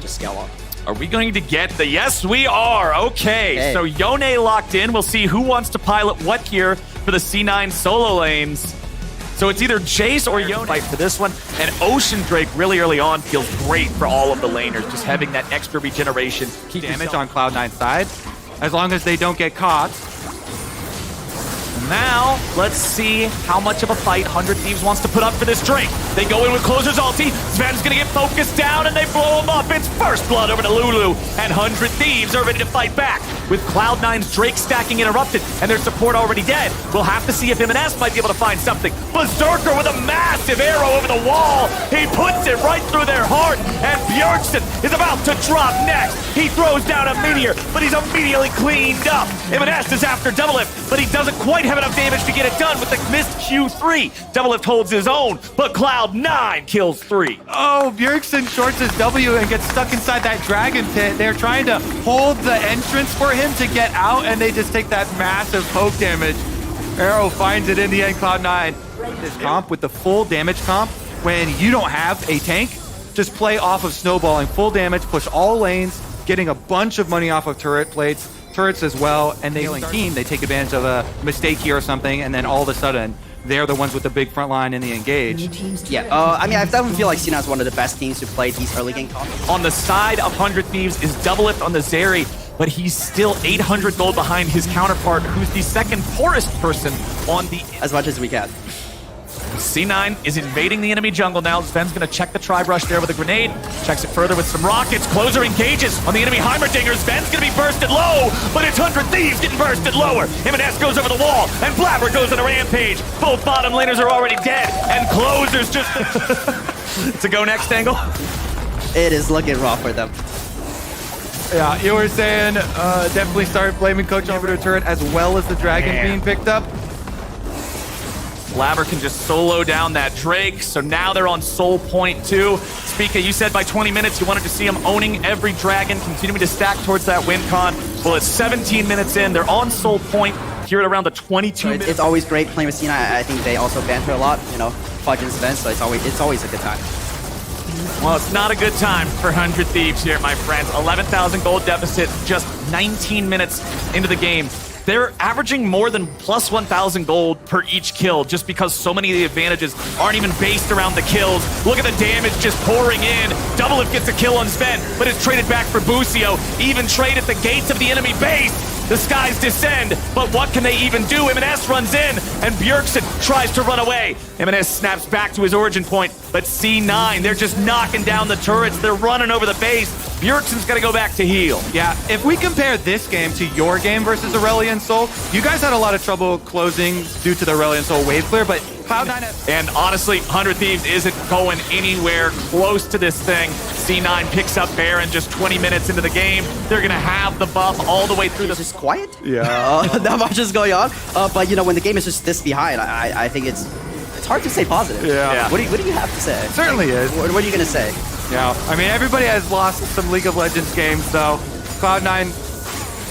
scale up. Are we going to get the... Yes, we are. Okay, so Yone locked in. We'll see who wants to pilot what here for the C9 solo lanes. So it's either Jace or Yone fight for this one. And Ocean Drake really early on feels great for all of the laners, just having that extra regeneration. Keep damage on Cloud9's side, as long as they don't get caught. Now, let's see how much of a fight 100 Thieves wants to put up for this Drake. They go in with Closer's ulti. Sven's gonna get focused down and they blow him up. It's first blood over to Lulu. And 100 Thieves are ready to fight back. With Cloud9's Drake stacking interrupted and their support already dead, we'll have to see if him and S might be able to find something. Berserker with a massive arrow over the wall. He puts it right through their heart. And Bjergsen is about to drop next. He throws down a meteor, but he's immediately cleaned up. M&S is after Doublelift, but he doesn't quite have enough damage to get it done with the missed Q3. Doublelift holds his own, but Cloud9 kills 3. Oh, Bjergsen shorts his W and gets stuck inside that dragon pit. They're trying to hold the entrance for him to get out, and they just take that massive poke damage. Arrow finds it in the end. Cloud9. This comp with the full damage comp, when you don't have a tank, just play off of snowballing, full damage, push all lanes, getting a bunch of money off of turret plates, turrets as well, and they take advantage of a mistake here or something, and then all of a sudden, they're the ones with the big front line in the engage. Yeah, I mean, I definitely feel like C9 is one of the best teams to play these early game comps. On the side of 100 Thieves is Doublelift on the Zeri, but he's still 800 gold behind his counterpart, who's the second poorest person on the... As much as we can. C9 is invading the enemy jungle now. Sven's going to check the tri-brush there with a grenade. Checks it further with some rockets. Closer engages on the enemy Heimerdinger. Sven's going to be bursted low, but it's 100 Thieves getting bursted lower. M&S goes over the wall, and Blabber goes on a rampage. Both bottom laners are already dead, and Closer's just... It's a go next angle. It is looking rough for them. Yeah, you were saying definitely start blaming Coach over the turret as well as the dragon being picked up. Blabber can just solo down that Drake, so now they're on Soul Point 2. Spica, you said by 20 minutes you wanted to see them owning every dragon, continuing to stack towards that win con. Well, it's 17 minutes in. They're on Soul Point here at around the 22 minutes. It's always great playing with C9. I think they also banter a lot, you know, Fudge and Sven, so it's always a good time. Well, it's not a good time for 100 Thieves here, my friends. 11,000 gold deficit, just 19 minutes into the game. They're averaging more than plus 1,000 gold per each kill just because so many of the advantages aren't even based around the kills. Look at the damage just pouring in. Doublelift gets a kill on Sven, but it's traded back for Busio. Even trade at the gates of the enemy base. The skies descend, but what can they even do? M&S runs in, and Bjergsen tries to run away. M&S snaps back to his origin point, but C9, they're just knocking down the turrets. They're running over the base. Bjergsen's got to go back to heal. Yeah, if we compare this game to your game versus Aurelion Sol, you guys had a lot of trouble closing due to the Aurelion Sol wave clear, but Cloud9... And honestly, 100 Thieves isn't going anywhere close to this thing. C9 picks up Baron just 20 minutes into the game. They're going to have the buff all the way through the... It's just quiet? Yeah. Not much is going on. But, you know, when the game is just this behind, I think it's hard to say positive. Yeah. What do you have to say? It certainly is. What are you going to say? Yeah, I mean, everybody has lost some League of Legends games, so Cloud9...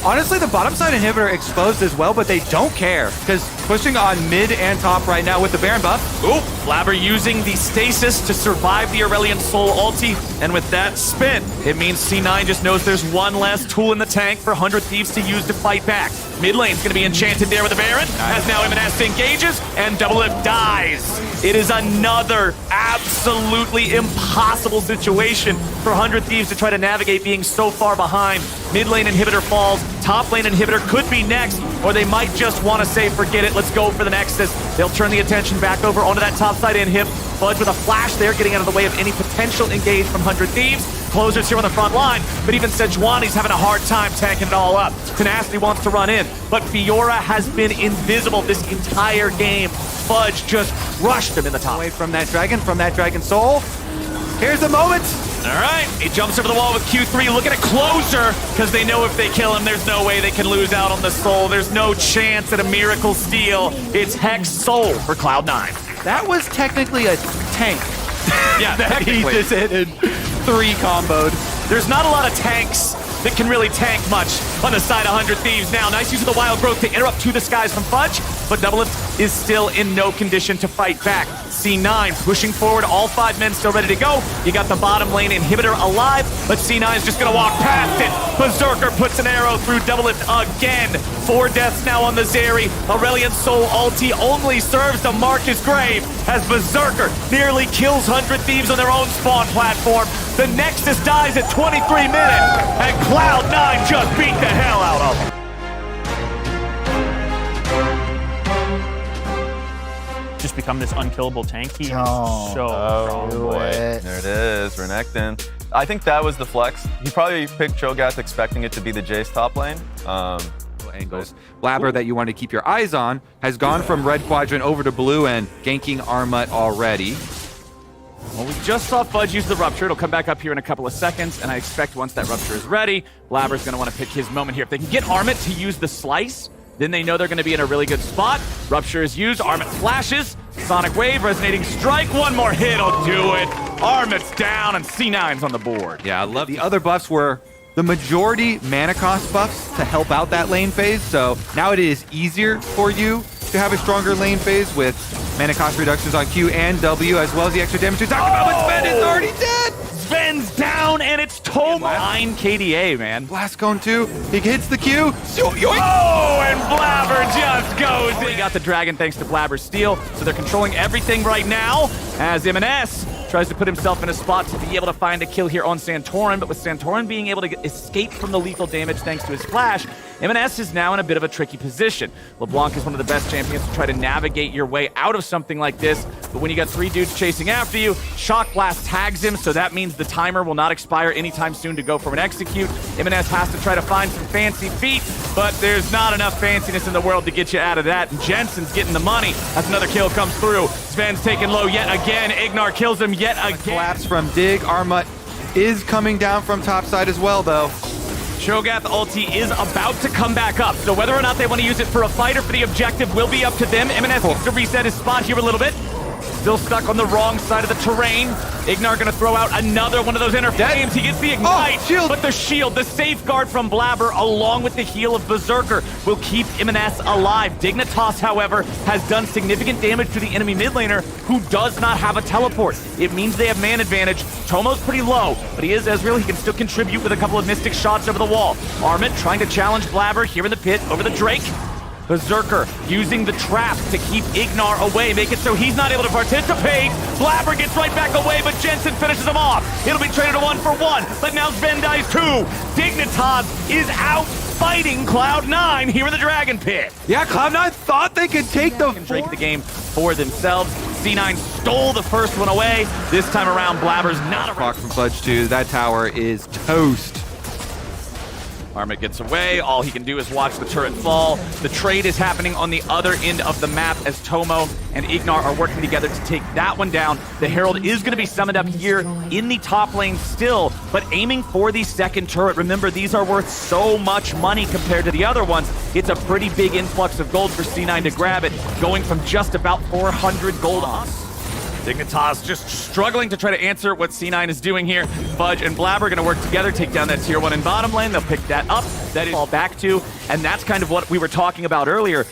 Honestly, the bottom side inhibitor exposed as well, but they don't care, because pushing on mid and top right now with the Baron buff. Ooh, Blabber using the stasis to survive the Aurelion Sol ulti, and with that spin, it means C9 just knows there's one less tool in the tank for 100 Thieves to use to fight back. Mid lane's going to be enchanted there with the Baron, as now M&S engages, and Doublelift dies. It is another absolutely impossible situation for 100 Thieves to try to navigate being so far behind. Mid lane inhibitor falls, top lane inhibitor could be next, or they might just want to say, forget it, let's go for the Nexus. They'll turn the attention back over onto that top side inhib. Fudge with a flash there, getting out of the way of any potential engage from 100 Thieves. Closers here on the front line, but even Sejuani's having a hard time tanking it all up. Tenacity wants to run in, but Fiora has been invisible this entire game. Fudge just crushed him in the top. Away from that Dragon Soul. Here's the moment. All right, he jumps over the wall with Q3. Look at a Closer, because they know if they kill him, there's no way they can lose out on the Soul. There's no chance at a miracle steal. It's Hex Soul for Cloud9. That was technically a tank. Yeah, that he just hit in 3 comboed. There's not a lot of tanks that can really tank much on the side of 100 Thieves now. Nice use of the Wild Growth to interrupt To the Skies from Fudge, but Doublelift is still in no condition to fight back. C9 pushing forward, all 5 men still ready to go. You got the bottom lane inhibitor alive, but C9 is just gonna walk past it. Berserker puts an arrow through double lift again. 4 deaths now on the Zeri. Aurelion Soul ulti only serves to mark his grave as Berserker nearly kills 100 Thieves on their own spawn platform. The Nexus dies at 23 minutes, and Cloud9 just beat the hell out of him. Just become this unkillable tank. He is Oh, so do it. There it is, Renekton. I think that was the flex. He probably picked Cho'Gath expecting it to be the Jace top lane. Angles. Blabber that you want to keep your eyes on has gone from red quadrant over to blue and ganking Armut already. Well, we just saw Fudge use the Rupture. It'll come back up here in a couple of seconds, and I expect once that Rupture is ready, Blabber's going to want to pick his moment here. If they can get Armut to use the Slice, then they know they're going to be in a really good spot. Rupture is used, Armut flashes, Sonic Wave, Resonating Strike, one more hit'll do it. Armut's down, and C9's on the board. Yeah, I love the other buffs were the majority mana cost buffs to help out that lane phase, so now it is easier for you to have a stronger lane phase with mana cost reductions on Q and W, as well as the extra damage we talked about, but Sven is already dead! Sven's down, and it's Tomo. 9 KDA, man. Blast Cone 2, he hits the Q, yoink! Oh, and Blabber just goes. He got the dragon thanks to Blabber's steal, so they're controlling everything right now as M&S tries to put himself in a spot to be able to find a kill here on Santorin, but with Santorin being able to escape from the lethal damage thanks to his flash, M&S is now in a bit of a tricky position. LeBlanc is one of the best champions to try to navigate your way out of something like this, but when you got 3 dudes chasing after you, Shock Blast tags him, so that means the timer will not expire anytime soon to go for an execute. M&S has to try to find some fancy feet, but there's not enough fanciness in the world to get you out of that. And Jensen's getting the money as another kill comes through. Sven's taken low yet again. Ignar kills him yet again. Collapse from Dig. Armut is coming down from top side as well, though. Cho'Gath ulti is about to come back up, so whether or not they want to use it for a fight or for the objective will be up to them. M&S needs to reset his spot here a little bit. Still stuck on the wrong side of the terrain. Ignar gonna throw out another one of those inner flames. He gets the ignite, shield. but the shield, the safeguard from Blabber, along with the heal of Berserker, will keep M&S alive. Dignitas, however, has done significant damage to the enemy mid laner, who does not have a teleport. It means they have man advantage. Tomo's pretty low, but he is Ezreal. He can still contribute with a couple of mystic shots over the wall. Armut trying to challenge Blabber here in the pit over the Drake. Berserker using the trap to keep Ignar away, make it so he's not able to participate. Blabber gets right back away, but Jensen finishes him off. It'll be traded to 1-for-1, but now Sven dies too. Dignitas is out fighting Cloud9 here in the Dragon Pit. Yeah, Cloud9 thought they could take the Drake the game for themselves. C9 stole the first one away. This time around, Blabber's not Rock from Fudge 2. That tower is toast. Armut gets away. All he can do is watch the turret fall. The trade is happening on the other end of the map as Tomo and Ignar are working together to take that one down. The Herald is going to be summoned up here in the top lane still, but aiming for the second turret. Remember, these are worth so much money compared to the other ones. It's a pretty big influx of gold for C9 to grab it, going from just about 400 gold on. Dignitas just struggling to try to answer what C9 is doing here. Fudge and Blabber are going to work together, take down that tier 1 in bottom lane. They'll pick that up. That is all back to, and that's kind of what we were talking about earlier.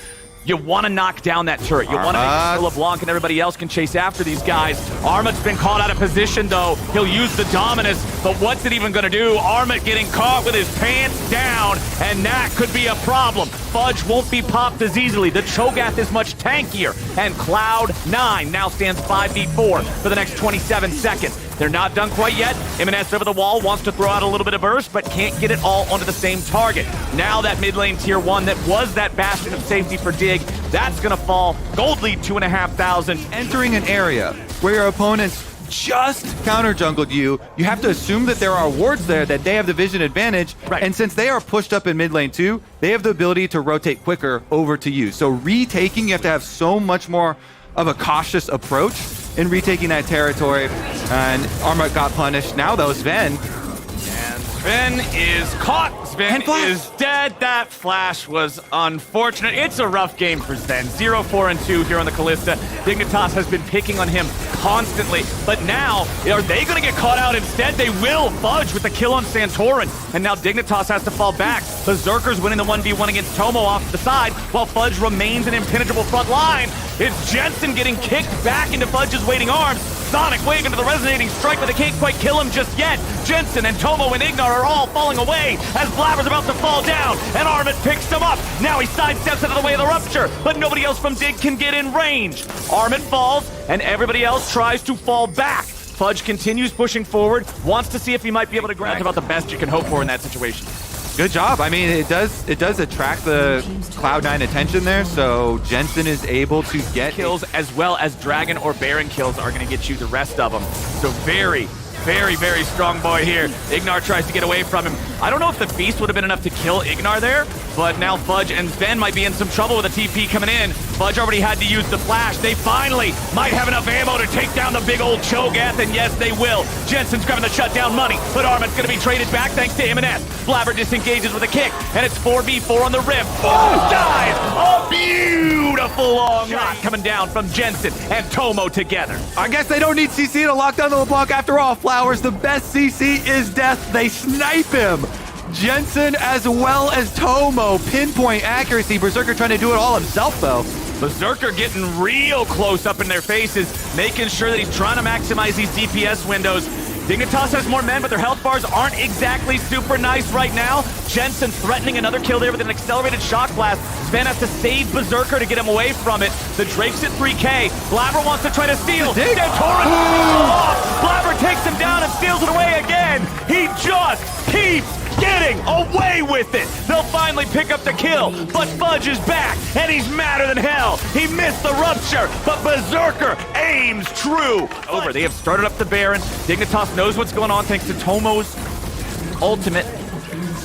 You want to knock down that turret. You want to make sure LeBlanc and everybody else can chase after these guys. Armut's been caught out of position, though. He'll use the Dominus, but what's it even going to do? Armut getting caught with his pants down, and that could be a problem. Fudge won't be popped as easily. The Cho'Gath is much tankier, and Cloud9 now stands 5v4 for the next 27 seconds. They're not done quite yet. M&S over the wall wants to throw out a little bit of burst, but can't get it all onto the same target. Now that mid lane tier 1 that was that bastion of safety for Dig, that's gonna fall. Gold lead 2,500. Entering an area where your opponents just counter jungled you, you have to assume that there are wards there, that they have the vision advantage, right. And since they are pushed up in mid lane too, they have the ability to rotate quicker over to you. So retaking, you have to have so much more of a cautious approach in retaking that territory, and Armut got punished. Now though, Sven. And Sven is caught. Sven is dead. That flash was unfortunate. It's a rough game for Sven. 0-4-2 here on the Callista. Dignitas has been picking on him constantly. But now, are they going to get caught out instead? They will. Fudge with the kill on Santorin. And now Dignitas has to fall back. Berserker's winning the 1v1 against Tomo off to the side, while Fudge remains an impenetrable front line. It's Jensen getting kicked back into Fudge's waiting arms. Sonic wave into the resonating strike, but they can't quite kill him just yet. Jensen and Tomo and Ignar are all falling away as Blabber's about to fall down, and Armit picks him up. Now he sidesteps out of the way of the rupture, but nobody else from Dig can get in range. Armit falls, and everybody else tries to fall back. Fudge continues pushing forward, wants to see if he might be able to grab. That's about the best you can hope for in that situation. Good job. I mean, it does attract the Cloud9 attention there, so Jensen is able to get kills as well as Dragon or Baron kills are going to get you the rest of them. So very strong boy here. Ignar tries to get away from him. I don't know if the Feast would have been enough to kill Ignar there, but now Fudge and Sven might be in some trouble with a TP coming in. Fudge already had to use the flash. They finally might have enough ammo to take down the big old Cho'Gath, and yes, they will. Jensen's grabbing the shutdown money, but Armit's going to be traded back thanks to M&S. Blabber disengages with a kick, and it's 4v4 on the Rift. Oh, dies! A beautiful long shot coming down from Jensen and Tomo together. I guess they don't need CC to lock down the LeBlanc after all, Flowers. The best CC is death. They snipe him. Jensen as well as Tomo. Pinpoint accuracy. Berserker trying to do it all himself, though. Berserker getting real close up in their faces, making sure that he's trying to maximize these DPS windows. Dignitas has more men, but their health bars aren't exactly super nice right now. Jensen threatening another kill there with an accelerated shock blast. Sven has to save Berserker to get him away from it. The Drake's at 3K. Blabber wants to try to steal. Santorin off. Blabber takes him down and steals it away again. He just keeps getting away with it. They'll finally pick up the kill, but Fudge is back, and he's madder than hell. He missed the rupture, but Berserker aims true. Over. They have started up the Baron. Dignitas knows what's going on thanks to Tomo's ultimate.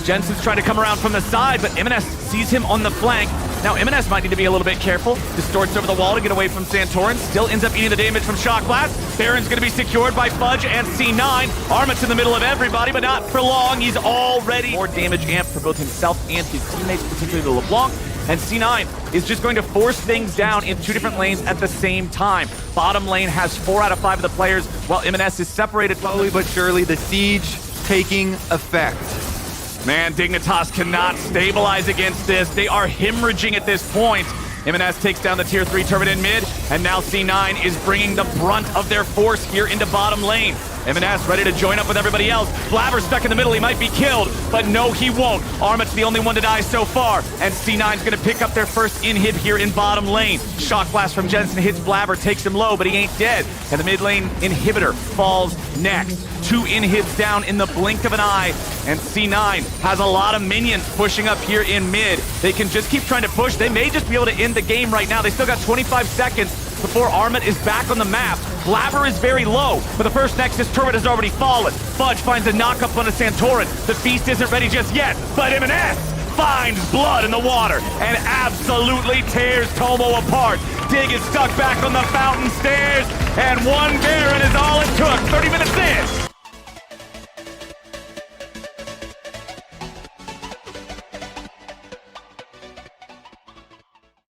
Jensen's trying to come around from the side, but M&S sees him on the flank. Now M&S might need to be a little bit careful. Distorts over the wall to get away from Santorin. Still ends up eating the damage from Shock Blast. Baron's going to be secured by Fudge and C9. Armit's in the middle of everybody, but not for long. He's already more damage amp for both himself and his teammates, particularly the LeBlanc. And C9 is just going to force things down in two different lanes at the same time. Bottom lane has 4 out of 5 of the players, while M&S is separated. Slowly but surely, the siege taking effect. Man, Dignitas cannot stabilize against this. They are hemorrhaging at this point. M&S takes down the tier 3 turret in mid, and now C9 is bringing the brunt of their force here into bottom lane. M&S ready to join up with everybody else. Blabber stuck in the middle, he might be killed, but no, he won't. Armit's the only one to die so far, and C9's gonna pick up their first inhib here in bottom lane. Shock blast from Jensen hits Blabber, takes him low, but he ain't dead. And the mid lane inhibitor falls next. 2 inhibs down in the blink of an eye, and C9 has a lot of minions pushing up here in mid. They can just keep trying to push. They may just be able to end the game right now. They still got 25 seconds before Armit is back on the map. Blabber is very low, but the first Nexus turret has already fallen. Fudge finds a knock-up on a Santorin. The Feast isn't ready just yet, but M&S finds blood in the water and absolutely tears Tomo apart. Dig is stuck back on the fountain stairs, and 1 Baron is all it took. 30 minutes